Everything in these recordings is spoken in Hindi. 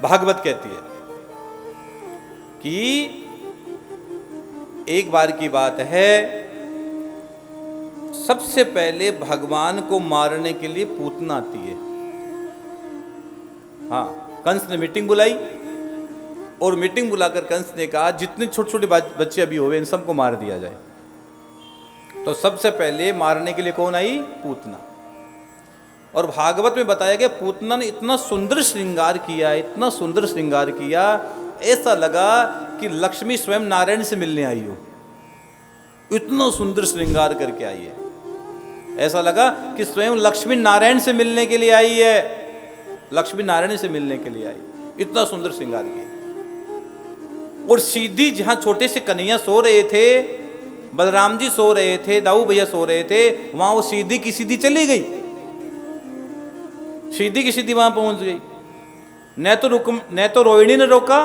भागवत कहती है कि एक बार की बात है, सबसे पहले भगवान को मारने के लिए पूतना आती है। हाँ, कंस ने मीटिंग बुलाई और मीटिंग बुलाकर कंस ने कहा जितने छोटे छोटे बच्चे अभी हुए इन सबको मार दिया जाए। तो सबसे पहले मारने के लिए कौन आई? पूतना। और भागवत में बताया गया पूतना ने इतना सुंदर श्रृंगार किया, इतना सुंदर श्रृंगार किया, ऐसा लगा कि लक्ष्मी स्वयं नारायण से मिलने आई हो। इतना सुंदर श्रृंगार करके आई है, ऐसा लगा कि स्वयं लक्ष्मी नारायण से मिलने के लिए आई है, लक्ष्मी नारायण से मिलने के लिए आई। इतना सुंदर श्रृंगार किया। और सीधी जहां छोटे से कन्हैया सो रहे थे, बलराम जी सो रहे थे, दाऊ भैया सो रहे थे, वहां वो सीधी की सीधी चली गई, सीधी की सीधी वहां पहुंच गई। न तो रोहिणी ने रोका,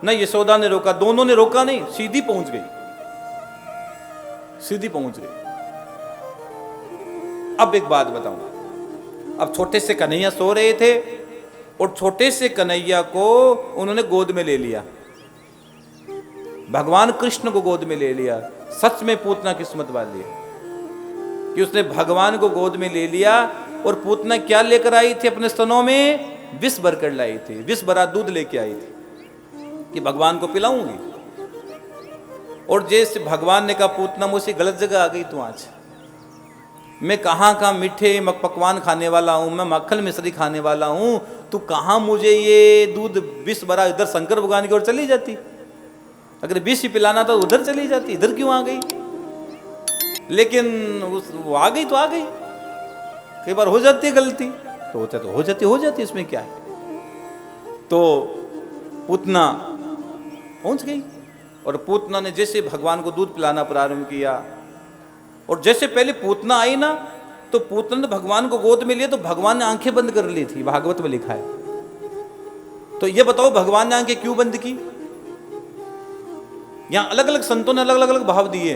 न यशोदा ने रोका, दोनों ने रोका नहीं, सीधी पहुंच गई, सीधी पहुंच गई। अब एक बात बताऊं, अब छोटे से कन्हैया सो रहे थे और छोटे से कन्हैया को उन्होंने गोद में ले लिया, भगवान कृष्ण को गोद में ले लिया। सच में पूतना किस्मत वाली है कि उसने भगवान को गोद में ले लिया। और पूतना क्या लेकर आई थी अपने स्तनों में? विष भरकर लाई थी, विष भरा दूध लेके आई थी कि भगवान को पिलाऊंगी। और जैसे भगवान ने कहा पूतना मुझसे गलत जगह आ गई तू, आज मैं कहाँ मीठे पकवान खाने वाला हूँ, मैं मक्खन मिश्री खाने वाला हूँ, तू कहाँ मुझे ये दूध विष भरा, इधर शंकर भगवान की ओर चली जाती, अगर विष ही पिलाना था उधर चली जाती, इधर क्यों आ गई? लेकिन वो आ गई तो आ गई, कई बार हो जाती है गलती, तो हो जाती इसमें क्या है। तो पूतना पहुंच गई और पूतना ने जैसे भगवान को दूध पिलाना प्रारंभ किया, और जैसे पहले पूतना आई ना, तो पूतना ने भगवान को गोद में लिया तो भगवान ने आंखें बंद कर ली थी, भागवत में लिखा है। तो ये बताओ भगवान ने आंखें क्यों बंद की? यहां अलग अलग संतों ने अलग अलग भाव दिए।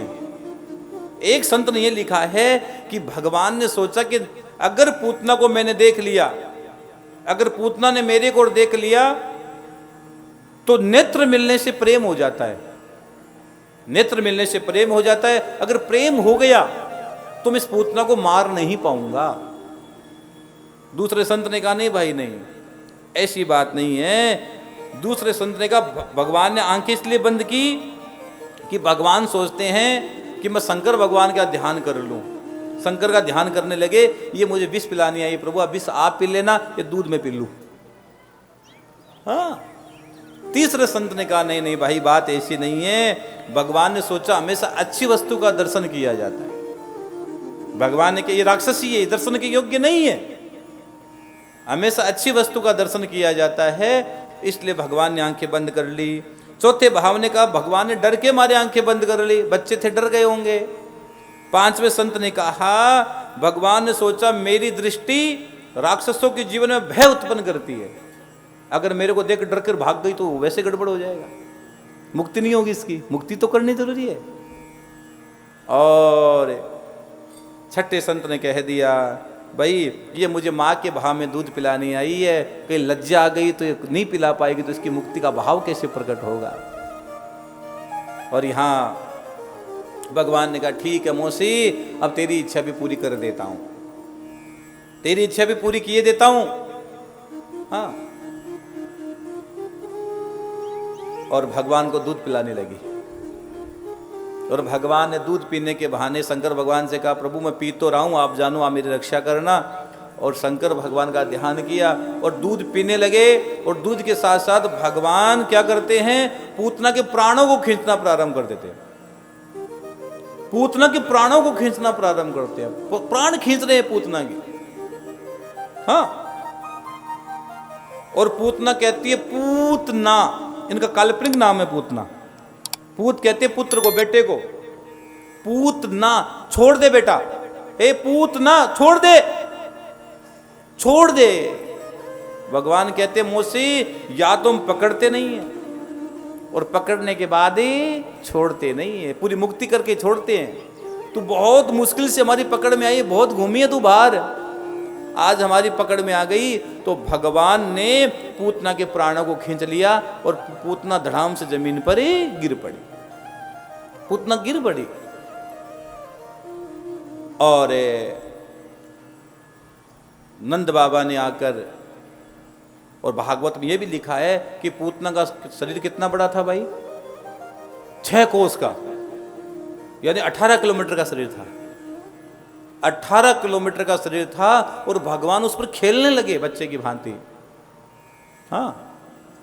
एक संत ने यह लिखा है कि भगवान ने सोचा कि अगर पूतना को मैंने देख लिया, अगर पूतना ने मेरे को देख लिया तो नेत्र मिलने से प्रेम हो जाता है, नेत्र मिलने से प्रेम हो जाता है। अगर प्रेम हो गया तो मैं इस पूतना को मार नहीं पाऊंगा। दूसरे संत ने कहा नहीं भाई नहीं, ऐसी बात नहीं है। दूसरे संत ने कहा भगवान ने आंखें इसलिए बंद की कि भगवान सोचते हैं कि मैं शंकर भगवान का ध्यान कर लूं, शंकर का ध्यान करने लगे, ये मुझे विष पिलानी आई, प्रभु अब विष आप पी लेना, ये दूध में पी लूं। हाँ, तीसरे संत ने कहा नहीं नहीं भाई बात ऐसी नहीं है। भगवान ने सोचा हमेशा अच्छी वस्तु का दर्शन किया जाता है। भगवान ने कहा ये राक्षसी है, दर्शन के योग्य नहीं है, हमेशा अच्छी वस्तु का दर्शन किया जाता है, इसलिए भगवान ने आंखें बंद कर ली। चौथे भाव ने कहा भगवान ने डर के मारे आंखें बंद कर ली, बच्चे थे डर गए होंगे। पांचवें संत ने कहा भगवान ने सोचा मेरी दृष्टि राक्षसों के जीवन में भय उत्पन्न करती है, अगर मेरे को देख डर कर भाग गई तो वैसे गड़बड़ हो जाएगा, मुक्ति नहीं होगी, इसकी मुक्ति तो करनी जरूरी है। और छठे संत ने कह दिया भाई ये मुझे माँ के भाव में दूध पिलानी आई है, कहीं लज्जा आ गई तो ये नहीं पिला पाएगी तो इसकी मुक्ति का भाव कैसे प्रकट होगा। और यहाँ भगवान ने कहा ठीक है मौसी, अब तेरी इच्छा भी पूरी कर देता हूं, तेरी इच्छा भी पूरी किए देता हूं। हाँ, और भगवान को दूध पिलाने लगी। और भगवान ने दूध पीने के बहाने शंकर भगवान से कहा प्रभु मैं पी तो रहा हूं, आप जानो आप मेरी रक्षा करना। और शंकर भगवान का ध्यान किया और दूध पीने लगे। और दूध के साथ साथ भगवान क्या करते हैं, पूतना के प्राणों को खींचना प्रारंभ कर देते हैं, पूतना के प्राणों को खींचना प्रारंभ करते हैं, प्राण खींच रहे हैं पूतना की। हाँ, और पूतना कहती है पूतना, इनका काल्पनिक नाम है पूतना। पूत कहते हैं पुत्र को, बेटे को। पूतना छोड़ दे बेटा, ए पूतना छोड़ दे, छोड़ दे। भगवान कहते मौसी या तुम पकड़ते नहीं है और पकड़ने के बाद ही छोड़ते नहीं है, पूरी मुक्ति करके छोड़ते हैं। तू बहुत मुश्किल से हमारी पकड़ में आई, बहुत घूमी है तू बाहर, आज हमारी पकड़ में आ गई, तो भगवान ने पूतना के प्राणों को खींच लिया और पूतना धड़ाम से जमीन पर ही गिर पड़ी। पूतना गिर पड़ी। और नंद बाबा ने आकर, और भागवत में यह भी लिखा है कि पूतना का शरीर कितना बड़ा था भाई, 6 कोस का, यानी 18 किलोमीटर का शरीर था। 18 किलोमीटर का शरीर था और भगवान उस पर खेलने लगे बच्चे की भांति। हाँ,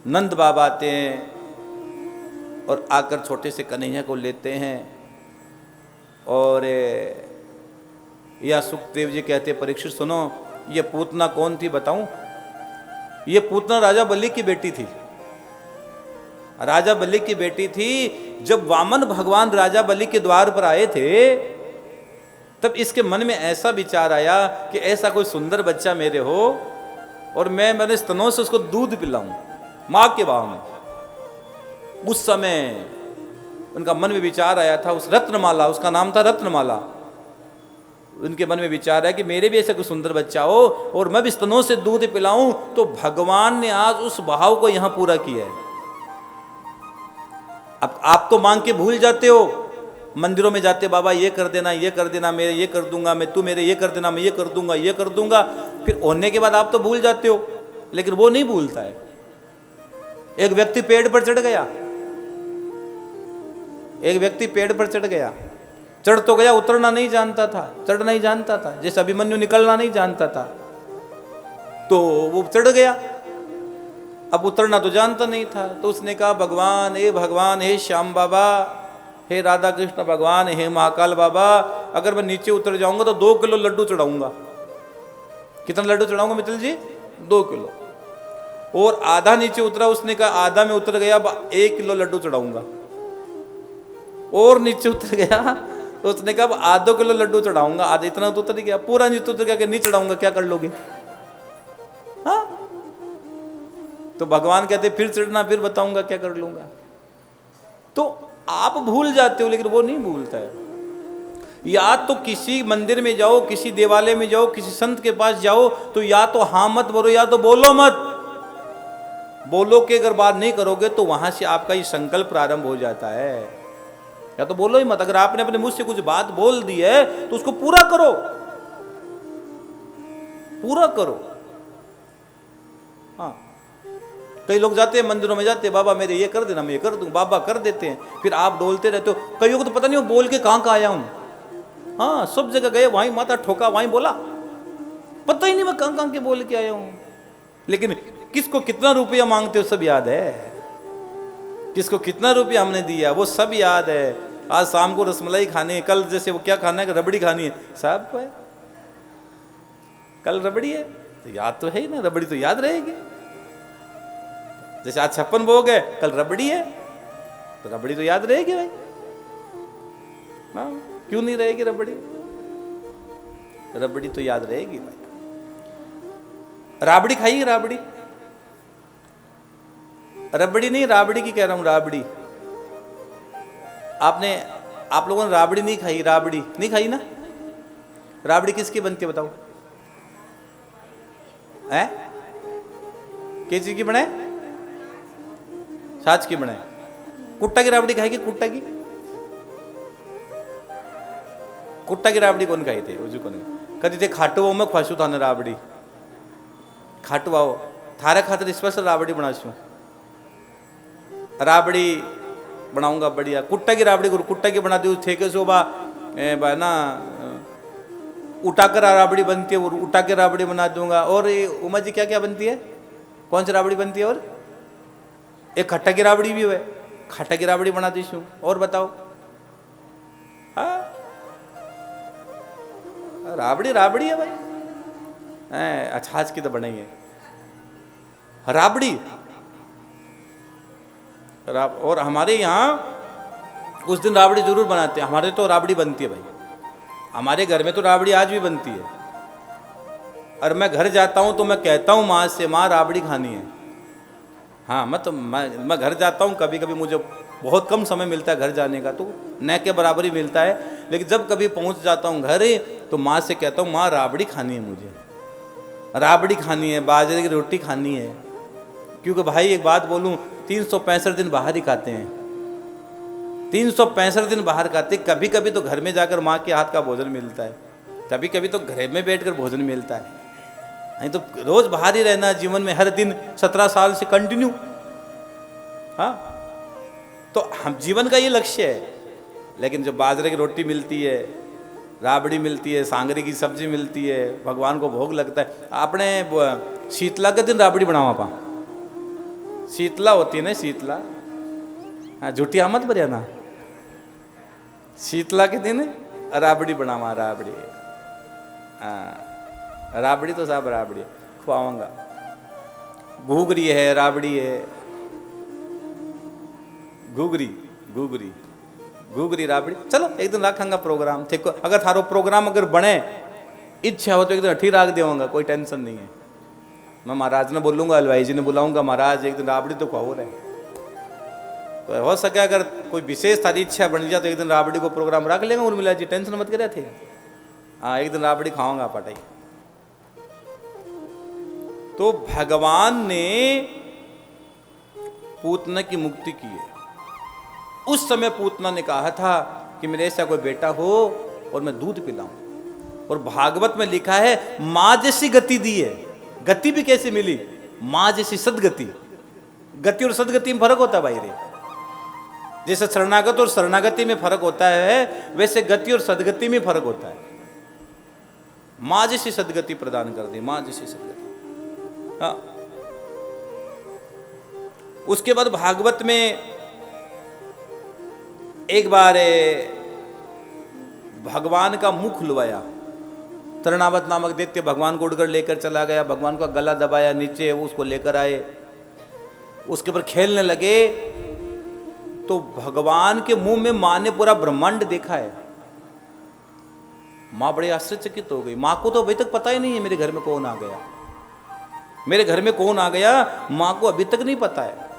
नंद बाबा आते हैं और आकर छोटे से कन्हैया को लेते हैं। और या सुखदेव जी कहते, परीक्षित सुनो, ये पूतना कौन थी बताऊं? ये पूतना राजा बलि की बेटी थी। राजा बलि की बेटी थी। जब वामन भगवान राजा बलि के द्वार पर आए थे, तब इसके मन में ऐसा विचार आया कि ऐसा कोई सुंदर बच्चा मेरे हो और मैं मेरे स्तनों से उसको दूध पिलाऊं, मां के भाव में। उस समय उनका मन में विचार आया था, उस रत्नमाला, उसका नाम था रत्नमाला। उनके मन में विचार है कि मेरे भी ऐसा कोई सुंदर बच्चा हो और मैं भी स्तनों से दूध पिलाऊं। तो भगवान ने आज उस भाव को यहां पूरा किया है। अब आप तो मांग के भूल जाते हो, मंदिरों में जाते, बाबा ये कर देना, ये कर देना, मेरे ये कर दूंगा मैं, तू मेरे ये कर देना, मैं ये कर दूंगा, ये कर दूंगा। फिर होने के बाद आप तो भूल जाते हो, लेकिन वो नहीं भूलता है। एक व्यक्ति पेड़ पर चढ़ गया, एक व्यक्ति पेड़ पर चढ़ गया, चढ़ तो गया, उतरना नहीं जानता था, चढ़ नहीं जानता था, जैसे अभिमन्यु निकलना नहीं जानता था, तो वो चढ़ गया। अब उतरना तो जानता नहीं था, तो उसने कहा, भगवान, हे श्याम बाबा, हे राधा कृष्ण भगवान, हे महाकाल बाबा, अगर मैं नीचे उतर जाऊंगा तो 2 किलो लड्डू चढ़ाऊंगा। कितना लड्डू चढ़ाऊंगा मित्तल जी? 2 किलो। और आधा नीचे उतरा, उसने कहा आधा में उतर गया, 1 किलो लड्डू चढ़ाऊंगा। और नीचे उतर गया, तो उसने कहा आधा किलो लड्डू चढ़ाऊंगा। आधा, इतना तो उतर गया, पूरा नीचे उतर गया कि नहीं चढ़ाऊंगा, क्या कर लोगे? हाँ, तो भगवान कहते फिर चढ़ना, फिर बताऊंगा क्या कर लूंगा। तो आप भूल जाते हो, लेकिन वो नहीं भूलता है। या तो किसी मंदिर में जाओ, किसी देवालय में जाओ, किसी संत के पास जाओ, तो या तो हाँ मत बोलो, या तो बोलो मत। बोलो के अगर बात नहीं करोगे तो वहां से आपका ये संकल्प प्रारंभ हो जाता है। या तो बोलो ही मत। अगर आपने अपने मुंह से कुछ बात बोल दी है तो उसको पूरा करो, पूरा करो। हाँ, कई लोग जाते हैं मंदिरों में, जाते हैं, बाबा मेरे ये कर देना, मैं ये कर दूं, बाबा कर देते हैं, फिर आप डोलते रहते हो। कईयों को तो पता नहीं वो बोल के कहां आया हूं। हाँ, सब जगह गए, वहीं माथा ठोका, वहीं बोला, पता ही नहीं मैं कहां के बोल के आया हूं। लेकिन किसको कितना रुपया मांगते हो सब याद है, किसको कितना रुपया हमने दिया वो सब याद है। आज शाम को रसमलाई खानी है, कल जैसे वो क्या खाना है, रबड़ी खानी है, सब है। कल रबड़ी है तो याद तो है ही ना, रबड़ी तो याद रहेगी। जैसे आज 56 भोग है, कल रबड़ी है तो रबड़ी तो याद रहेगी भाई। हाँ, क्यों नहीं रहेगी रबड़ी? रबड़ी तो याद रहेगी भाई। राबड़ी खाइए, राबड़ी, रबड़ी नहीं, राबड़ी की कह रहा हूं, राबड़ी। आप लोगों ने राबड़ी नहीं खाई? राबड़ी नहीं खाई ना? राबड़ी किसकी बनती है बताओ? है किस चीज की बनाए? छाछ की बनाए। कुट्टा की राबड़ी खाएगी? कुट्टा की, कुट्टा की राबड़ी कौन खाई थे? उजू कौन कदी थे? खाटू में ख्वाशू था राबड़ी, खाटू आओ थारे खातिर स्पेशल राबड़ी बनाशू। राबड़ी बनाऊंगा बढ़िया। कुट्टा की राबड़ी, कुट्टा की बना दी ठेके से बा ना, उठा कर राबड़ी बनती है, उठा के राबड़ी बना दूंगा। और ये उमा जी क्या क्या बनती है? कौन सी राबड़ी बनती है? और एक खट्टा की राबड़ी भी है, खट्टा की राबड़ी बना दी। और बताओ? हाँ, राबड़ी राबड़ी है भाई। छाछ की तो बनाई है राबड़ी। और हमारे यहाँ उस दिन राबड़ी जरूर बनाते हैं। हमारे तो राबड़ी बनती है भाई, हमारे घर में तो राबड़ी आज भी बनती है। और मैं घर जाता हूँ तो मैं कहता हूँ माँ से, माँ राबड़ी खानी है। हाँ, मैं घर जाता हूँ, कभी कभी मुझे बहुत कम समय मिलता है घर जाने का, तो न के बराबर ही मिलता है। लेकिन जब कभी पहुँच जाता हूँ घर तो माँ से कहता हूँ, माँ राबड़ी खानी है मुझे। राबड़ी खानी है, बाजरे की रोटी खानी है। क्योंकि भाई एक बात बोलूं, 365 दिन बाहर ही खाते हैं, 365 दिन बाहर खाते। कभी कभी तो घर में जाकर माँ के हाथ का भोजन मिलता है, कभी कभी तो घर में बैठकर भोजन मिलता है, नहीं तो रोज बाहर ही रहना जीवन में, हर दिन 17 साल से कंटिन्यू। हाँ, तो हम जीवन का ये लक्ष्य है। लेकिन जब बाजरे की रोटी मिलती है, राबड़ी मिलती है, सांगरी की सब्जी मिलती है, भगवान को भोग लगता है। आपने शीतला के दिन राबड़ी बनावा पा, शीतला होती है ना, शीतला, हाँ झूठी मत बरिया ना, शीतला के दिन राबड़ी बनावा, राबड़ी, हाँ राबड़ी तो साहब राबड़ी खुआऊंगा। घूगरी है, राबड़ी है, घूगरी घूगरी घूगरी राबड़ी। चलो एक दिन रखांगा प्रोग्राम, ठीक। अगर थारो प्रोग्राम अगर बने, इच्छा हो तो एक दिन अठी राख देवांगा, कोई टेंशन नहीं है। मैं महाराज ने बोलूंगा, हलवाई जी ने बुलाऊंगा, महाराज एक दिन राबड़ी तो खाओ रहे। तो हो सके अगर कोई विशेष थारी इच्छा बन जाए तो एक दिन राबड़ी को प्रोग्राम रख लेंगे। उर्मिला जी टेंशन मत करे थे, हाँ एक दिन राबड़ी खाऊंगा पटाई। तो भगवान ने पूतना की मुक्ति की है। उस समय पूतना ने कहा था कि मेरे ऐसा कोई बेटा हो और मैं दूध पिलाऊं। और भागवत में लिखा है मां जैसी गति दी है। गति भी कैसे मिली? मां जैसी सदगति। गति और सदगति में फर्क होता है भाई रे। जैसे शरणागत और शरणागति में फर्क होता है, वैसे गति और सदगति में फर्क होता है। मां जैसी सदगति प्रदान कर दी, मां जैसी सदगति। हाँ, उसके बाद भागवत में एक बार भगवान का मुख खुलवाया। तृणावत नामक दैत्य भगवान को उड़कर लेकर चला गया, भगवान का गला दबाया, नीचे उसको लेकर आए, उसके ऊपर खेलने लगे। तो भगवान के मुंह में मां ने पूरा ब्रह्मांड देखा है। मां बड़ी आश्चर्यचकित हो गई। मां को तो अभी तक पता ही नहीं है मेरे घर में कौन आ गया, मेरे घर में कौन आ गया, मां को अभी तक नहीं पता है।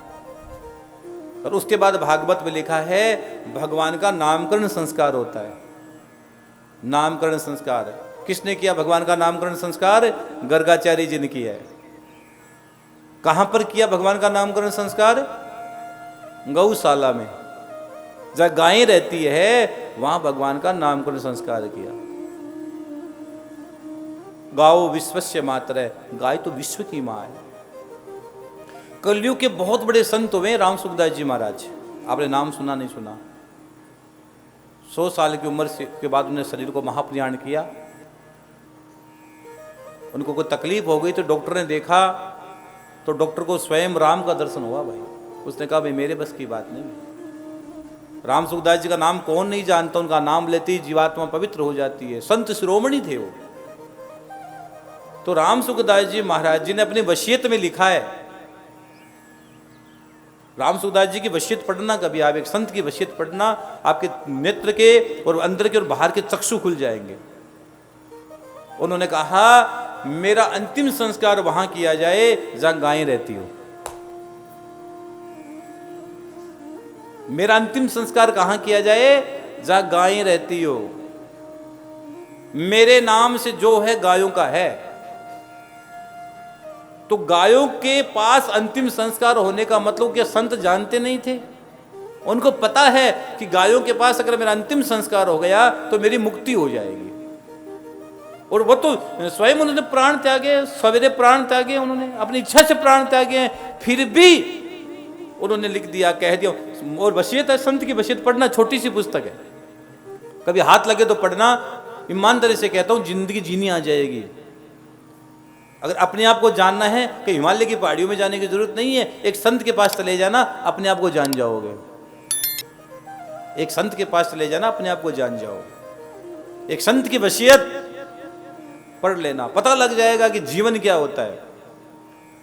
और उसके बाद भागवत में लिखा है भगवान का नामकरण संस्कार होता है। नामकरण संस्कार किसने किया? भगवान का नामकरण संस्कार गर्गाचार्य जी ने किया है। कहां पर किया भगवान का नामकरण संस्कार? गौशाला में, जहां गायें रहती है वहां भगवान का नामकरण संस्कार किया। गाओ विश्वस्य मातर है, गाय तो विश्व की मां है। कलयुग के बहुत बड़े संत हुए राम सुखदास जी महाराज, आपने नाम सुना नहीं सुना? 100 साल की उम्र के बाद उन्होंने शरीर को महाप्रयाण किया। उनको कोई तकलीफ हो गई तो डॉक्टर ने देखा, तो डॉक्टर को स्वयं राम का दर्शन हुआ भाई। उसने कहा भाई मेरे बस की बात नहीं। राम सुखदास जी का नाम कौन नहीं जानता, उनका नाम लेते ही जीवात्मा पवित्र हो जाती है। संत शिरोमणि थे वो। तो राम सुखदास जी महाराज जी ने अपनी वसीयत में लिखा है, राम सुखदास जी की वसीयत पढ़ना, कभी आप एक संत की वसीयत पढ़ना, आपके नेत्र के और अंदर के और बाहर के चक्षु खुल जाएंगे। उन्होंने कहा मेरा अंतिम संस्कार वहां किया जाए जहां गायें रहती हो। मेरा अंतिम संस्कार कहां किया जाए? जहां गायें रहती हो। मेरे नाम से जो है गायों का है। तो गायों के पास अंतिम संस्कार होने का मतलब क्या संत जानते नहीं थे? उनको पता है कि गायों के पास अगर मेरा अंतिम संस्कार हो गया तो मेरी मुक्ति हो जाएगी। और वो तो स्वयं उन्होंने प्राण त्यागे, सवेरे प्राण त्यागे, उन्होंने अपनी इच्छा से प्राण त्यागे, फिर भी उन्होंने लिख दिया, कह दिया। और वसीयत है, संत की वसीयत पढ़ना, छोटी सी पुस्तक है, कभी हाथ लगे तो पढ़ना। ईमानदारी से कहता हूं जिंदगी जीनी आ जाएगी। अगर अपने आप को जानना है कि हिमालय की पहाड़ियों में जाने की जरूरत नहीं है, एक संत के पास चले जाना, अपने आप को जान जाओगे। एक संत के पास चले जाना, अपने आप को जान जाओगे। एक संत की वसीयत पढ़ लेना, पता लग जाएगा कि जीवन क्या होता है।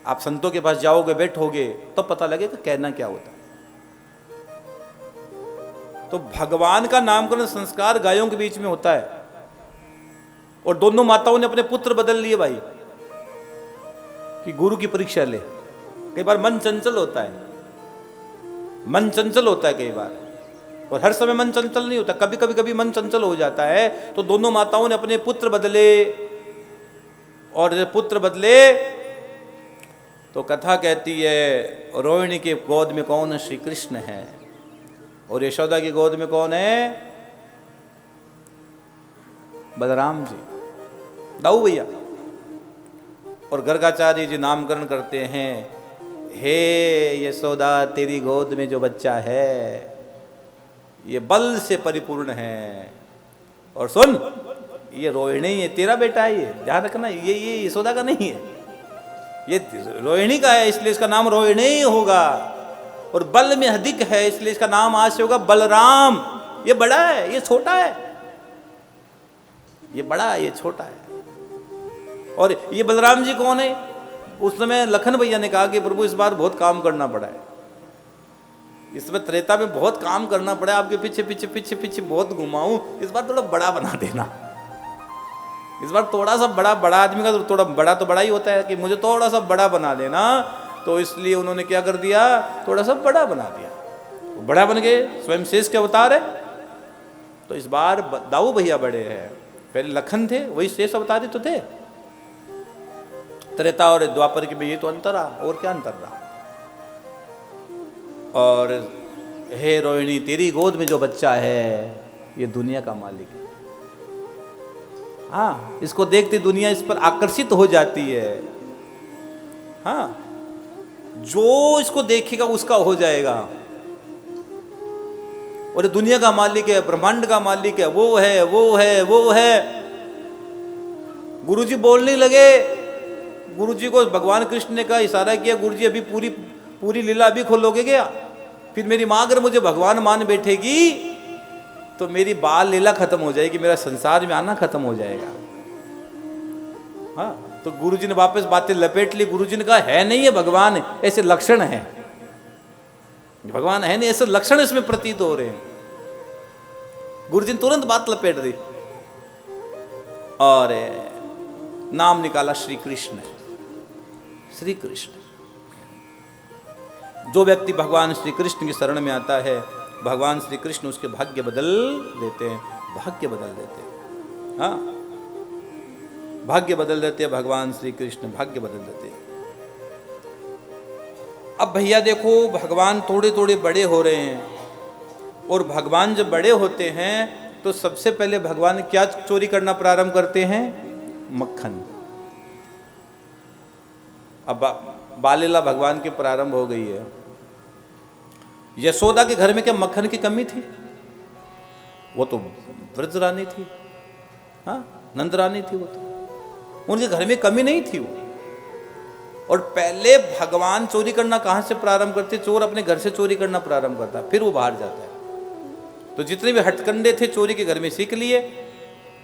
आप संतों के पास जाओगे, बैठोगे, तो पता लगेगा कहना क्या होता है। तो भगवान का नामकरण संस्कार गायों के बीच में होता है। और दोनों माताओं ने अपने पुत्र बदल लिए भाई, कि गुरु की परीक्षा ले। कई बार मन चंचल होता है, मन चंचल होता है कई बार, और हर समय मन चंचल नहीं होता, कभी कभी मन चंचल हो जाता है। तो दोनों माताओं ने अपने पुत्र बदले। और जब पुत्र बदले तो कथा कहती है रोहिणी के गोद में कौन है? श्री कृष्ण है। और यशोदा की गोद में कौन है? बलराम जी, दाऊ भैया। और गर्गाचार्य जी नामकरण करते हैं, हे यशोदा तेरी गोद में जो बच्चा है ये बल से परिपूर्ण है। और सुन, ये रोहिणी है, तेरा बेटा है, ये ध्यान रखना, ये यशोदा का नहीं है, ये रोहिणी का है, इसलिए इसका नाम रोहिणी होगा। और बल में अधिक है इसलिए इसका नाम आज से होगा बलराम। ये बड़ा है, ये छोटा है, ये बड़ा है, ये छोटा है। और ये बलराम जी कौन है? उस समय लखन भैया ने कहा कि प्रभु इस बार बहुत काम करना पड़ा है, इसमें त्रेता में बहुत काम करना पड़ा, आपके पीछे पीछे पीछे पीछे बहुत घुमाऊं, इस बार थोड़ा बड़ा बना देना, इस बार थोड़ा सा बड़ा, बड़ा आदमी का तो थोड़ा बड़ा तो बड़ा ही होता है, कि मुझे थोड़ा सा बड़ा बना देना। तो इसलिए उन्होंने क्या कर दिया, थोड़ा सा बड़ा बना दिया, बड़ा बन गए, स्वयं शेष के अवतार है। तो इस बार दाऊ भैया बड़े हैं, पहले लखन थे, वही शेष अवतार तो थे। त्रेता और द्वापर के में ये तो अंतर रहा, और क्या अंतर रहा। और हे रोहिणी तेरी गोद में जो बच्चा है ये दुनिया का मालिक है। हाँ, इसको देखते दुनिया इस पर आकर्षित हो जाती है। हाँ, जो इसको देखेगा उसका हो जाएगा। और दुनिया का मालिक है, ब्रह्मांड का मालिक है, वो है, वो है, वो है। गुरुजी बोलने लगे, गुरुजी को भगवान कृष्ण ने कहा, इशारा किया, गुरुजी अभी पूरी लीला अभी खोलोगे क्या? फिर मेरी माँ अगर मुझे भगवान मान बैठेगी तो मेरी बाल लीला खत्म हो जाएगी, मेरा संसार में आना खत्म हो जाएगा। हाँ, तो गुरुजी ने वापस बातें लपेट ली। गुरुजी ने कहा, है नहीं है भगवान, ऐसे लक्षण है, भगवान है नहीं, ऐसे लक्षण इसमें प्रतीत हो रहे हैं। गुरुजी ने तुरंत बात लपेट दी और नाम निकाला श्री कृष्ण। श्री कृष्ण, जो व्यक्ति भगवान श्री कृष्ण की शरण में आता है, भगवान श्री कृष्ण उसके भाग्य बदल देते हैं, भाग्य बदल देते हैं। हाँ, भाग्य बदल देते हैं भगवान श्री कृष्ण, भाग्य बदल देते हैं। अब भैया देखो, भगवान थोड़े थोड़े बड़े हो रहे हैं, और भगवान जब बड़े होते हैं तो सबसे पहले भगवान क्या चोरी करना प्रारंभ करते हैं? मक्खन। अब बालीला भगवान की प्रारंभ हो गई है। यशोदा के घर में क्या मक्खन की कमी थी? वो तो व्रज रानी थी, हाँ, नंद रानी थी, वो तो उनके घर में कमी नहीं थी वो। और पहले भगवान चोरी करना कहां से प्रारंभ करते? चोर अपने घर से चोरी करना प्रारंभ करता, फिर वो बाहर जाता है। तो जितने भी हथकंडे थे चोरी के घर में सीख लिए।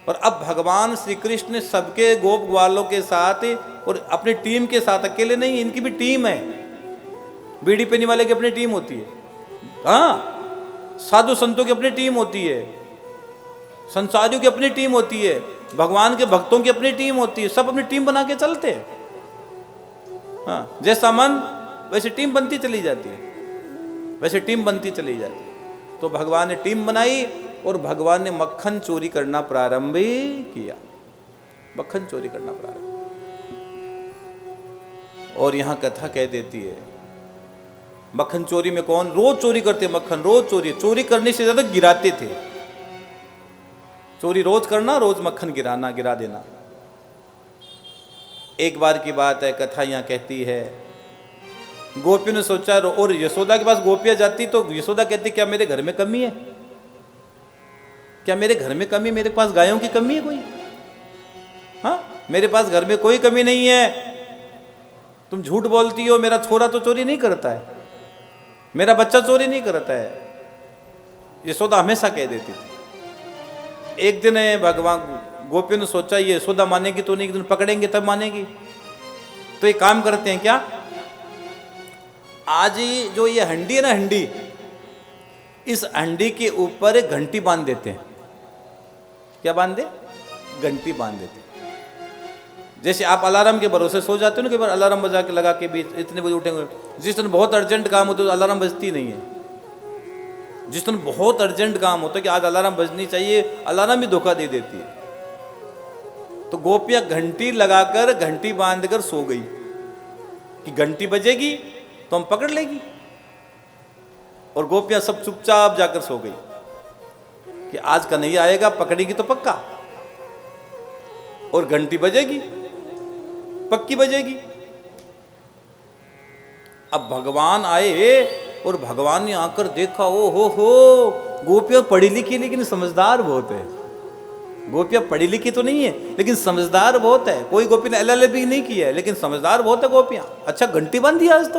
और अब भगवान श्री कृष्ण ने सबके गोप ग्वालों के साथ और अपनी टीम के साथ, अकेले नहीं, इनकी भी टीम है। बीड़ी पीने वाले की अपनी टीम होती है, हाँ, साधु संतों की अपनी टीम होती है, संसारियों की अपनी टीम होती है, भगवान के भक्तों की अपनी टीम होती है, सब अपनी टीम बना के चलते हैं। हाँ, जैसा मन वैसे टीम बनती चली जाती है, वैसे टीम बनती चली जाती है। तो भगवान ने टीम बनाई और भगवान ने मक्खन चोरी करना प्रारंभ किया, मक्खन चोरी करना प्रारंभ। और यहां कथा कह देती है, मक्खन चोरी में कौन रोज चोरी करते? मक्खन रोज चोरी करने से ज्यादा गिराते थे। चोरी रोज करना, रोज मक्खन गिराना, गिरा देना। एक बार की बात है, कथा यहां कहती है, गोपियों ने सोचा, और यशोदा के पास गोपियां जाती तो यशोदा कहती, क्या मेरे घर में कमी है? क्या मेरे घर में कमी? मेरे पास गायों की कमी है कोई? हाँ, मेरे पास घर में कोई कमी नहीं है। तुम झूठ बोलती हो, मेरा छोरा तो चोरी नहीं करता है, मेरा बच्चा चोरी नहीं करता है। यशोदा हमेशा कह देती थी। एक दिन भगवान गोपियों ने सोचा, ये यशोदा मानेगी तो नहीं, एक दिन पकड़ेंगे तब मानेगी। तो एक काम करते हैं, क्या आज जो ये हंडी है ना, हंडी, इस हंडी के ऊपर एक घंटी बांध देते हैं। क्या बांध दे? घंटी बांध देते हैं। जैसे आप अलार्म के भरोसे सो जाते हो ना, कई बार अलार्म बजा के लगा के भी इतने बजे उठेंगे, जिस दिन बहुत अर्जेंट काम होता है तो अलार्म बजती नहीं है। जिस दिन बहुत अर्जेंट काम होता है कि आज अलार्म बजनी चाहिए, अलार्म भी धोखा दे देती है। तो गोपियां घंटी लगाकर, घंटी बांधकर सो गई कि घंटी बजेगी तो हम पकड़ लेगी। और गोपियां सब चुपचाप जाकर सो गई कि आज कन्हैया आएगा, पकड़ेगी तो पक्का, और घंटी बजेगी, पक्की बजेगी। अब भगवान आए और भगवान ने आकर देखा, ओ हो, गोपियां पढ़ी लिखी लेकिन समझदार बहुत है। गोपियां पढ़ी लिखी तो नहीं है लेकिन समझदार बहुत है। कोई गोपी ने LLB नहीं किया है लेकिन समझदार बहुत है गोपियां। अच्छा घंटी बंद दिया आज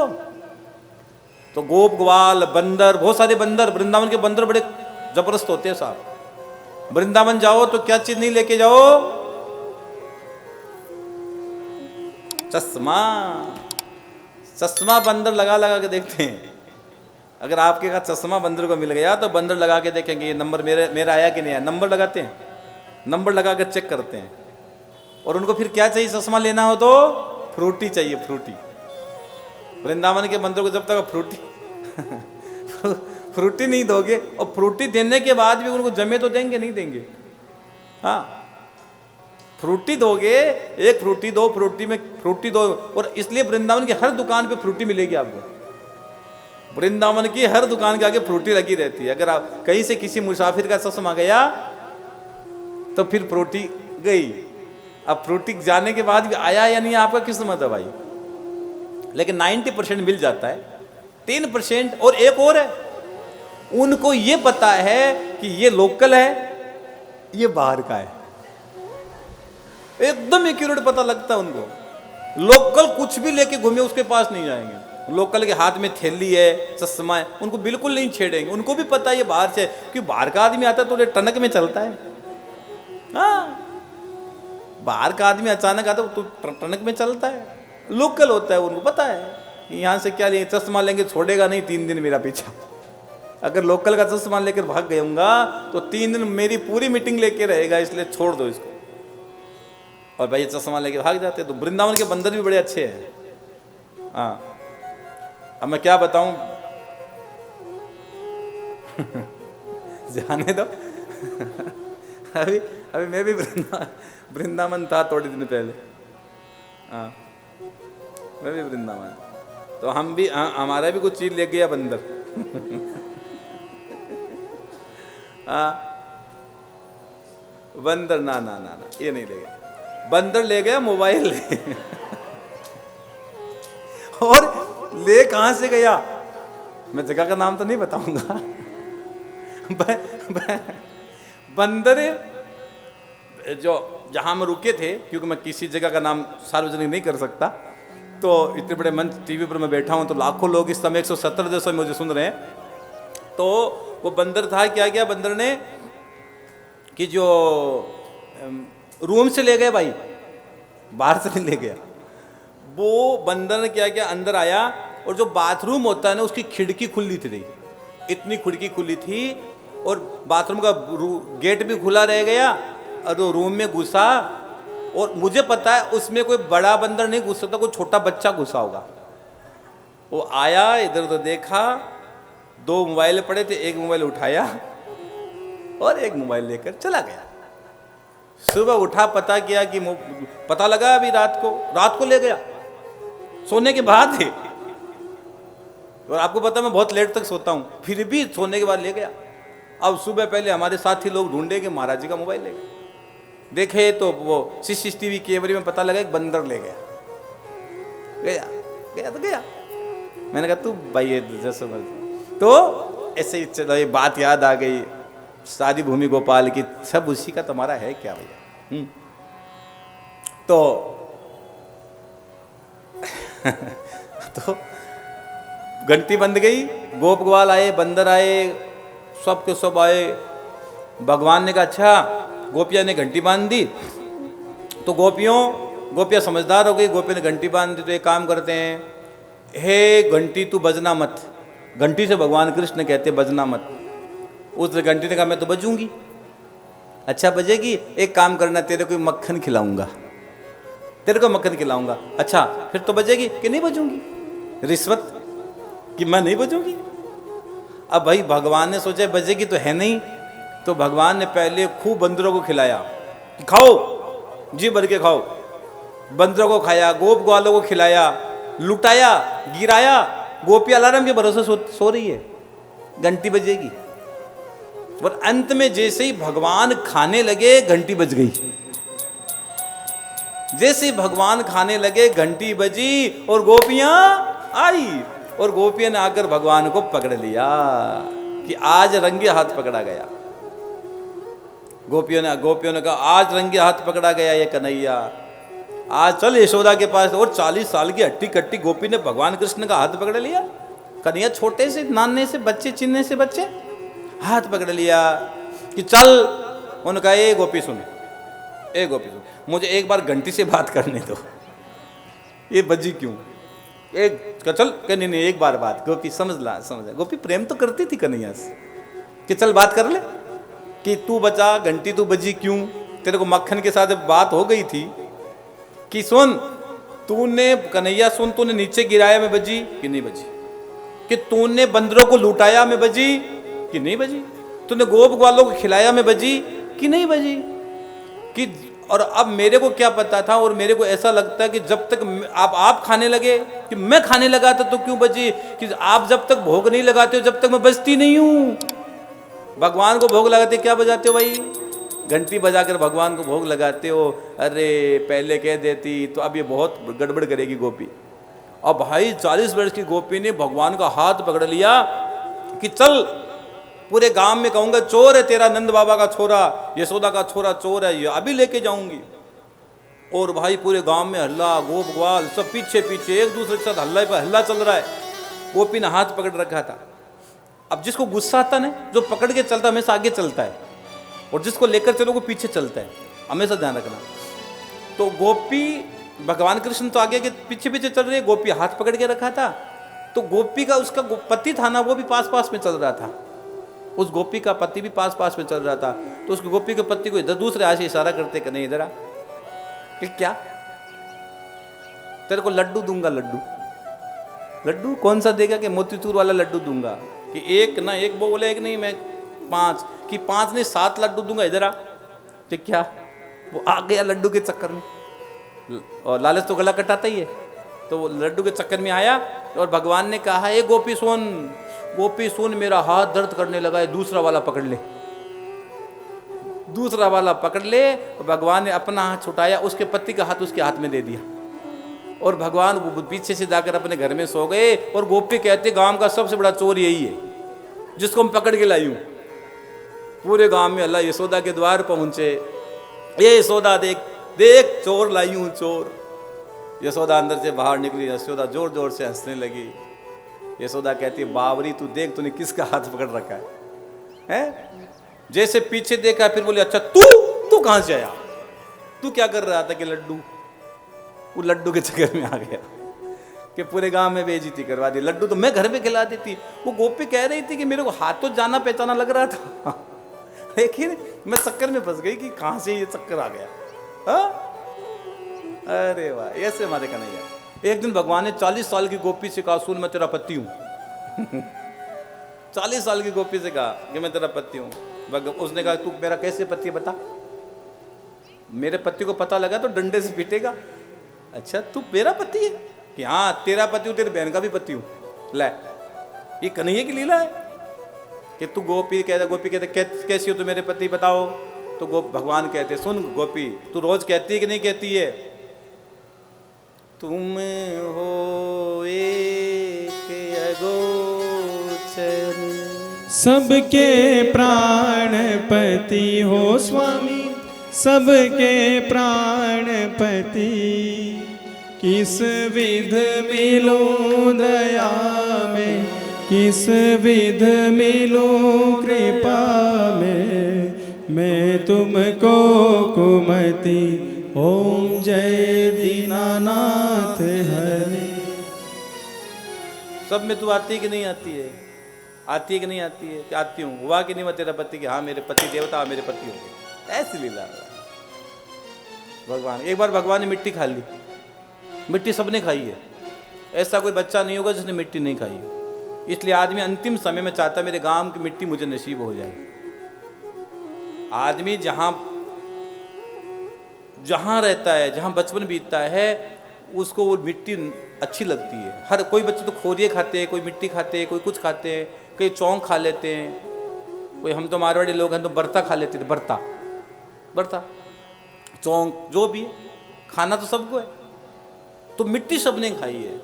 तो गोप ग्वाल बंदर, बहुत सारे बंदर, वृंदावन के बंदर बड़े जबरदस्त होते हैं साहब। वृंदावन जाओ तो क्या चीज नहीं लेके जाओ? चश्मा। चश्मा बंदर लगा लगा के देखते हैं। अगर आपके पास चश्मा बंदर को मिल गया तो बंदर लगा के देखेंगे ये नंबर मेरा आया कि नहीं आया। नंबर लगाते हैं, नंबर लगा कर चेक करते हैं। और उनको फिर क्या चाहिए? चश्मा लेना हो तो फ्रूटी चाहिए, फ्रूटी। वृंदावन के बंदर को जब तक फ्रूटी फ्रूटी नहीं दोगे, और फ्रूटी देने के बाद भी उनको जमे तो देंगे नहीं देंगे? हाँ, फ्रूटी दोगे, एक फ्रूटी दो, फ्रूटी में फ्रूटी दो। और इसलिए वृंदावन की हर दुकान पे फ्रूटी मिलेगी आपको। वृंदावन की हर दुकान के आगे फ्रूटी लगी रहती है। अगर आप कहीं से किसी मुसाफिर का चश्मा गया तो फिर फ्रूटी गई। अब फ्रूटी जाने के बाद भी आया या नहीं, आपका किस्मत है भाई। लेकिन 90% मिल जाता है, 3% और एक और है, उनको ये पता है कि ये लोकल है, ये बाहर का है। एकदम एक्यूरेट पता लगता है उनको। लोकल कुछ भी लेके घूमे उसके पास नहीं जाएंगे। लोकल के हाथ में थैली है, चश्मा है, उनको बिल्कुल नहीं छेड़ेंगे। उनको भी पता है ये बाहर से, क्योंकि बाहर का आदमी आता है तो टनक में चलता है। हाँ, बाहर का आदमी अचानक आता है तो टनक में चलता है। लोकल होता है, उनको पता है कि यहाँ से क्या लेंगे, चश्मा लेंगे, छोड़ेगा नहीं 3 दिन मेरा पीछा। अगर लोकल का चश्मा लेकर भाग गऊंगा तो 3 दिन मेरी पूरी मीटिंग लेके रहेगा, इसलिए छोड़ दो इसको। और भाई चश्मा लेके भाग जाते। तो वृंदावन के बंदर भी बड़े अच्छे हैं। हाँ, अब मैं क्या बताऊं जाने दो। अभी मैं भी वृंदावन था थोड़े दिन पहले। हाँ, मैं भी वृंदावन, तो हम भी हमारा भी कुछ चीज ले गया बंदर। हाँ, बंदर ना ना ना ना ये नहीं ले गया। बंदर ले गया मोबाइल और ले कहां से गया मैं जगह का नाम तो नहीं बताऊंगा। बंदर जो जहां हम रुके थे, क्योंकि मैं किसी जगह का नाम सार्वजनिक नहीं कर सकता, तो इतने बड़े मंच टीवी पर मैं बैठा हूं तो लाखों लोग इस समय 170 देशों में मुझे सुन रहे हैं। तो वो बंदर था, क्या किया बंदर ने कि जो रूम से ले गए भाई, बाहर से नहीं ले गया। वो बंदर ने क्या किया, अंदर आया और जो बाथरूम होता है ना उसकी खिड़की खुली थी, इतनी खिड़की खुली थी और बाथरूम का गेट भी खुला रह गया। और वो रूम में घुसा और मुझे पता है उसमें कोई बड़ा बंदर नहीं घुस सकता, कोई छोटा बच्चा घुसा होगा। वो आया, इधर उधर देखा, 2 मोबाइल पड़े थे, एक मोबाइल उठाया और एक मोबाइल लेकर चला गया। सुबह उठा, पता किया कि पता लगा अभी रात को ले गया, सोने के बाद है। और आपको पता मैं बहुत लेट तक सोता हूं, फिर भी सोने के बाद ले गया। अब सुबह पहले हमारे साथी लोग ढूंढे कि महाराज जी का मोबाइल ले गए। देखे तो वो CCTV कैमरे में पता लगा एक बंदर ले गया। गया तो गया। मैंने कहा तू भाई जैसे तो ऐसे ही चलो, ये बात याद आ गई शादी भूमि गोपाल की, सब उसी का तुम्हारा है क्या भैया। तो घंटी बंद गई, गोप ग्वाल आए, बंदर आए, सब के सब आए। भगवान ने कहा अच्छा, गोपिया ने घंटी बांध दी तो गोपियां समझदार हो गई। गोपिया ने घंटी बांध दी तो एक काम करते हैं, हे घंटी तू बजना मत। घंटी से भगवान कृष्ण कहते बजना मत। उस घंटी ने कहा मैं तो बजूंगी। अच्छा बजेगी, एक काम करना, तेरे को मक्खन खिलाऊंगा, तेरे को मक्खन खिलाऊंगा। अच्छा फिर तो बजेगी कि नहीं बजूंगी? रिश्वत कि मैं नहीं बजूंगी। अब भाई भगवान ने सोचा बजेगी तो है नहीं, तो भगवान ने पहले खूब बंदरों को खिलाया कि खाओ। जी भर के खाओ। बंदरों को खाया, गोप ग्वालों को खिलाया, लुटाया, गिराया। गोपी अलार्म के भरोसे सो रही है, घंटी बजेगी। और अंत में जैसे ही भगवान खाने लगे घंटी बज गई। जैसे ही भगवान खाने लगे घंटी बजी और गोपियां आई, और गोपियां ने आकर भगवान को पकड़ लिया कि आज रंगे हाथ पकड़ा गया। गोपियों ने कहा आज रंगे हाथ पकड़ा गया ये कन्हैया, आज चल यशोदा के पास। और 40 साल की हट्टी कट्टी गोपी ने भगवान कृष्ण का हाथ पकड़ लिया। कन्हैया छोटे से नानने से बच्चे, चिन्ने से बच्चे, हाथ पकड़ लिया कि चल। उन्होंने कहा ए गोपी सुन, ए गोपी सुन, मुझे एक बार घंटी से बात करने दो, ये बजी क्यों? एक चल, नहीं नहीं एक बार बात। गोपी समझ ला। गोपी प्रेम तो करती थी कन्हैया से कि चल बात कर ले, कि तू बचा, घंटी तू बजी क्यों? तेरे को मक्खन के साथ बात हो गई थी कि सुन, तूने कन्हैया सुन, तूने नीचे गिराया में बजी कि नहीं बजी? कि तूने बंदरों को लुटाया में बजी कि नहीं बजी? तूने गोप ग्वालों को खिलाया में बजी कि नहीं बजी? कि और अब मेरे को क्या पता था, और मेरे को ऐसा लगता है कि जब तक आप खाने लगे कि मैं खाने लगा था तो क्यों बजी? कि आप जब तक भोग नहीं लगाते हो जब तक मैं बजती नहीं हूं। भगवान को भोग लगाते क्या बजाते हो भाई? घंटी बजाकर भगवान को भोग लगाते हो। अरे पहले कह देती तो अब ये बहुत गड़बड़ करेगी गोपी। अब भाई 40 वर्ष की गोपी ने भगवान का हाथ पकड़ लिया कि चल, पूरे गांव में कहूंगा चोर है तेरा नंद बाबा का छोरा, यशोदा का छोरा चोर है, ये अभी लेके जाऊंगी। और भाई पूरे गांव में हल्ला, गोप ग्वाल सब पीछे पीछे एक दूसरे के साथ हल्ला पर हल्ला चल रहा है। गोपी ने हाथ पकड़ रखा था। अब जिसको गुस्सा आता ना, जो पकड़ के चलता हमेशा आगे चलता है, और जिसको लेकर चलो वो पीछे चलता है, हमेशा ध्यान रखना। तो गोपी, भगवान कृष्ण तो आगे के पीछे पीछे चल रही है, गोपी हाथ पकड़ के रखा था। तो गोपी का उसका पति था ना, वो भी पास पास में चल रहा था। उस गोपी का पति भी पास पास में चल रहा था। तो उस गोपी के पति को इधर दूसरे हाथ से इशारा करते कि नहीं इधर आ, कि क्या तेरे को लड्डू दूंगा। लड्डू लड्डू कौन सा देगा? कि मोतीचूर वाला लड्डू दूंगा। कि एक ना एक, वो बोले एक नहीं मैं 5, कि 5 नहीं 7 लड्डू दूंगा, इधर आ। तो क्या वो आ गया लड्डू के चक्कर में, और लालच तो गला कटाता ही है। तो वो लड्डू के चक्कर में आया, और भगवान ने कहा ए गोपी सुन, गोपी सुन, मेरा हाथ दर्द करने लगा है, दूसरा वाला पकड़ ले। दूसरा वाला पकड़ ले। भगवान ने अपना हाथ छुटाया, उसके पति का हाथ उसके हाथ में दे दिया, और भगवान पीछे से जाकर अपने घर में सो गए। और गोपी कहते गांव का सबसे बड़ा चोर यही है जिसको हम पकड़ के लाई हूं। पूरे गांव में अल्लाह यशोदा के द्वार पहुंचे, ये यशोदा देख देख चोर लाई हूं, चोर। यशोदा अंदर से बाहर निकली, यशोदा जोर जोर से हंसने लगी। यशोदा कहती है बावरी तू देख, तूने किसका हाथ पकड़ रखा है, हैं? जैसे पीछे देखा फिर बोले अच्छा तू कहां से आया, तू क्या कर रहा था? कि लड्डू, वो लड्डू के चक्कर में आ गया कि पूरे गांव में बेइज्जती करवा दी। लड्डू तो मैं घर पे खिला देती। वो गोपी कह रही थी कि मेरे को हाथ तो जाना पहचाना लग रहा था, लेकिन मैं चक्कर में फंस गई कि कहां से ये चक्कर आ गया। हा? अरे वाह, ऐसे हमारे कन्हैया। एक दिन भगवान ने 40 साल की गोपी से कहा सुन मैं तेरा पति हूं। 40 साल की गोपी से कहा कि मैं तेरा पति हूं। उसने कहा तू मेरा कैसे पति बता? मेरे पति को पता लगा तो डंडे से पीटेगा। अच्छा तू मेरा पति है? कि हाँ तेरा पति हूं, तेरी बहन का भी पति हूं। ले, ये कन्हैया की लीला है कि तू गोपी कहते कैसी हो तू मेरे पति बताओ। तो भगवान कहते सुन गोपी, तू रोज कहती है कि नहीं कहती है? तुम हो एक अगोचर, सबके प्राणपति हो स्वामी, सबके प्राणपति। किस विध मिलो दया में, किस विध मिलो कृपा में, मैं तुमको कुमति। ओम जय दीनानाथ हरे। सब में तू आती है कि नहीं आती है? आती है कि नहीं आती है? कि आती हूँ। हुआ कि नहीं हुआ तेरा पति? कि हाँ मेरे पति देवता मेरे पति हो गए। ऐसी लीला भगवान। एक बार भगवान ने मिट्टी खा ली। मिट्टी सबने खाई है, ऐसा कोई बच्चा नहीं होगा जिसने मिट्टी नहीं खाई है। इसलिए आदमी अंतिम समय में चाहता मेरे गांव की मिट्टी मुझे नसीब हो जाए। आदमी जहां जहाँ रहता है, जहाँ बचपन बीतता है, उसको वो मिट्टी अच्छी लगती है। हर कोई बच्चे तो खोरिए खाते हैं, कोई मिट्टी खाते हैं, कोई कुछ खाते हैं, कोई चौंक खा लेते हैं, कोई, हम तो मारवाड़ी लोग हैं तो बर्ता खा लेते थे, बर्ता बर्ता चौंक, जो भी है, खाना तो सबको है। तो मिट्टी सबने खाई है,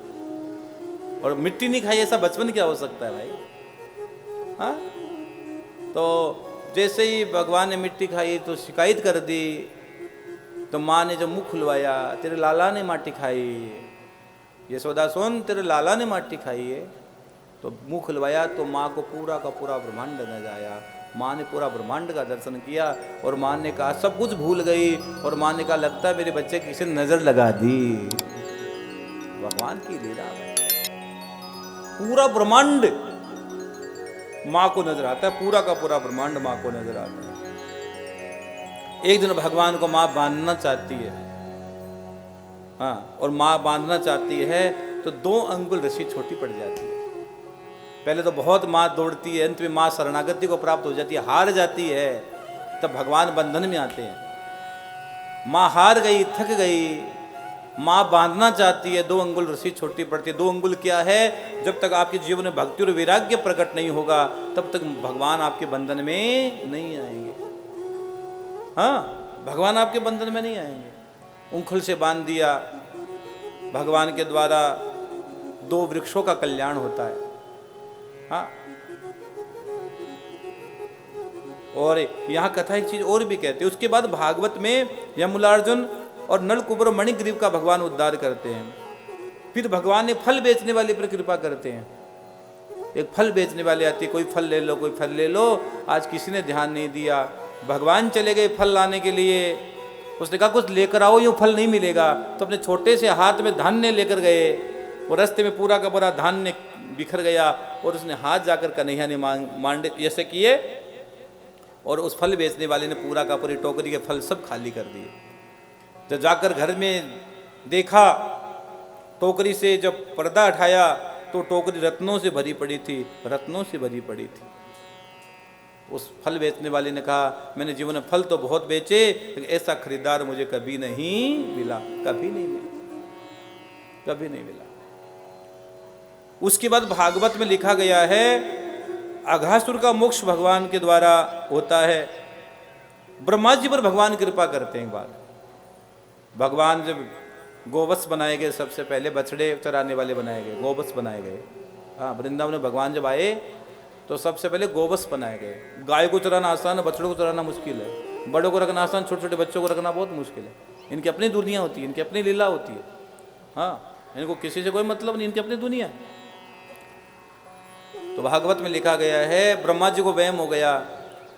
और मिट्टी नहीं खाई ऐसा बचपन क्या हो सकता है भाई? हाँ, तो जैसे ही भगवान ने मिट्टी खाई तो शिकायत कर दी, तो माँ ने जब मुंह खुलवाया, तेरे लाला ने माटी खाई, यशोदा सुन, तेरे लाला ने माटी खाई है। तो मुंह खुलवाया तो माँ को पूरा का पूरा ब्रह्मांड नजर आया। माँ ने पूरा ब्रह्मांड का दर्शन किया, और माँ ने कहा, सब कुछ भूल गई, और माँ ने कहा, लगता है मेरे बच्चे किसी ने नजर लगा दी। भगवान की लीला है, पूरा ब्रह्मांड माँ को नजर आता है, पूरा का पूरा ब्रह्मांड माँ को नजर आता है। एक दिन भगवान को माँ बांधना चाहती है, हाँ, और माँ बांधना चाहती है तो 2 अंगुल रस्सी छोटी पड़ जाती है। पहले तो बहुत माँ दौड़ती है, अंत में माँ शरणागति को प्राप्त हो जाती है, हार जाती है, तब भगवान बंधन में आते हैं। माँ हार गई, थक गई, माँ बांधना चाहती है, 2 अंगुल रस्सी छोटी पड़ती है। 2 अंगुल क्या है? जब तक आपके जीवन में भक्ति और वैराग्य प्रकट नहीं होगा, तब तक भगवान आपके बंधन में नहीं आएंगे। हाँ, भगवान आपके बंधन में नहीं आएंगे। उंगल से बांध दिया, भगवान के द्वारा 2 वृक्षों का कल्याण होता है। हाँ, और यहाँ कथा एक चीज और भी कहते हैं। उसके बाद भागवत में यमुलार्जुन और नलकुबर मणिग्रीव का भगवान उद्धार करते हैं। फिर भगवान ने फल बेचने वाले पर कृपा करते हैं। एक फल बेचने वाले आती, कोई फल ले लो, कोई फल ले लो। आज किसी ने ध्यान नहीं दिया, भगवान चले गए फल लाने के लिए। उसने कहा कुछ लेकर आओ, यूँ फल नहीं मिलेगा। तो अपने छोटे से हाथ में धान्य लेकर गए, और रास्ते में पूरा का पूरा धान्य बिखर गया, और उसने हाथ जाकर कन्हैया ने मांडे ऐसे किए, और उस फल बेचने वाले ने पूरा का पूरी टोकरी के फल सब खाली कर दिए। जब जाकर घर में देखा, टोकरी से जब पर्दा हटाया तो टोकरी रत्नों से भरी पड़ी थी, रत्नों से भरी पड़ी थी। उस फल बेचने वाले ने कहा, मैंने जीवन में फल तो बहुत बेचे, लेकिन ऐसा खरीदार मुझे कभी नहीं मिला, कभी नहीं मिला, कभी नहीं मिला। उसके बाद भागवत में लिखा गया है, अघासुर का मोक्ष भगवान के द्वारा होता है। ब्रह्मा जी पर भगवान कृपा करते हैं। एक बार भगवान जब गोवत्स बनाए गए, सबसे पहले बछड़े चराने वाले बनाए गए, गोवत्स बनाए गए। हाँ, वृंदावन में भगवान जब आए तो सबसे पहले गोवत्स बनाए गए। गाय को चराना आसान है, बछड़ों को चराना मुश्किल है। बड़ों को रखना आसान, छोटे छोटे बच्चों को रखना बहुत मुश्किल है। इनकी अपनी दुनिया होती है, इनकी अपनी लीला होती है। हाँ, इनको किसी से कोई मतलब नहीं, इनकी अपनी दुनिया है। तो भागवत में लिखा गया है, ब्रह्मा जी को वहम हो गया,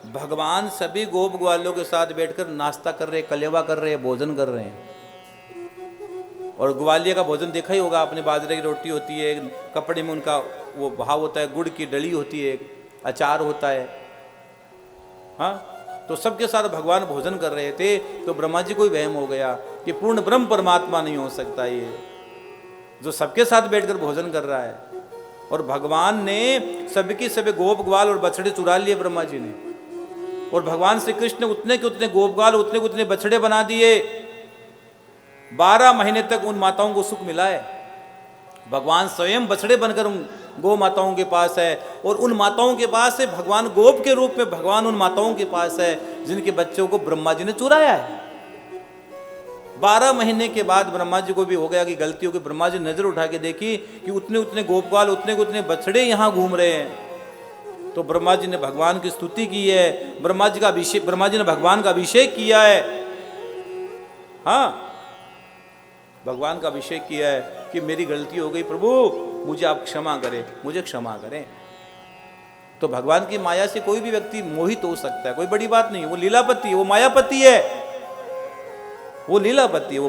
भगवान सभी गोप ग्वालों के साथ बैठकर नाश्ता कर रहे, कलेवा कर रहे, भोजन कर रहे हैं। और ग्वालिया का भोजन देखा ही होगा आपने, बाजरे की रोटी होती है, कपड़े में उनका वो भाव होता है, गुड़ की डली होती है, अचार होता है। हाँ, तो सबके साथ भगवान भोजन कर रहे थे। तो ब्रह्मा जी को ही वहम हो गया कि पूर्ण ब्रह्म परमात्मा नहीं हो सकता ये, जो सबके साथ बैठकर भोजन कर रहा है। और भगवान ने सबके सभी गोप ग्वाल और बछड़े चुरा लिए ब्रह्मा जी ने, और भगवान श्री कृष्ण ने उतने के उतने गोप ग्वाल, उतने के उतने बछड़े बना दिए। 12 महीने तक उन माताओं को सुख मिला है। भगवान स्वयं बछड़े बनकर उन गो माताओं के पास है, और उन माताओं के पास है भगवान गोप के रूप में। भगवान उन माताओं के पास है जिनके बच्चों को ब्रह्मा जी ने चुराया है। 12 महीने के बाद ब्रह्मा जी को भी हो गया कि गलती हो गई। ब्रह्मा जी नजर उठा के देखी कि उतने उतने गोपकाल, उतने उतने बछड़े यहाँ घूम रहे हैं। तो ब्रह्मा जी ने भगवान की स्तुति की है, ब्रह्मा जी ने भगवान का अभिषेक किया है। हाँ, भगवान का अभिषेक किया है कि मेरी गलती हो गई प्रभु, मुझे आप क्षमा करें, मुझे क्षमा करें। तो भगवान की माया से कोई भी व्यक्ति मोहित हो सकता है, कोई बड़ी बात नहीं। वो लीलापति है, वो मायापति है, वो लीलापति है, वो